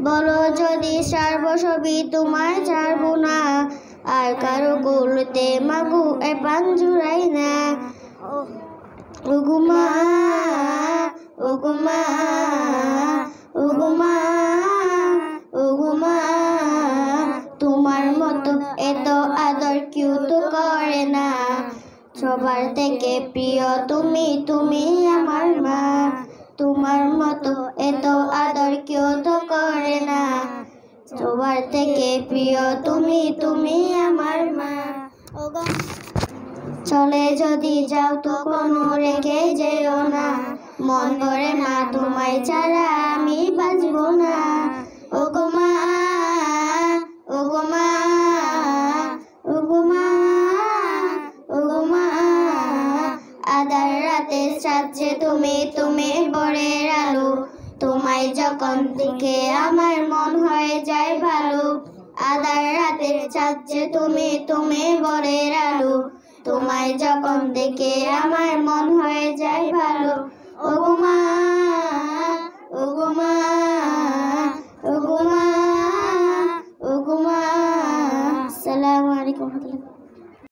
বলো যদি সর্বসবই তোমায় ছাড়বো না, আর কারো কুলতে মাগু এ প্রাণ জুড়াই না। ওগুমা ওগুমা ওগুমা ওগুমা, তোমার মতো এত আদর কেউ তো করে না। সবার থেকে প্রিয় তুমি, তুমি আমার মা। তোমার মতো এত আদর কেউ তো করে না। সবার থেকে প্রিয় তুমি, তুমি আমার মা। চলে যদি যাও তো কোনো রেখে যেও না, মন করে মা তোমায় ছাড়া আমি বাঁচবো না। ওগো মা ওগো মা ওগো মা ওগো মা, আধার রাতে সাজছে তুমি, তুমি ভোরের আলো। তোমায় যখন দেখে আমার মন হয়ে যায় ভালো। আধার রাতে সাজছে তুমি, তুমি ভোরের আলো। তোমায় যখন দেখে আমার মন হয়ে যায় ভালো।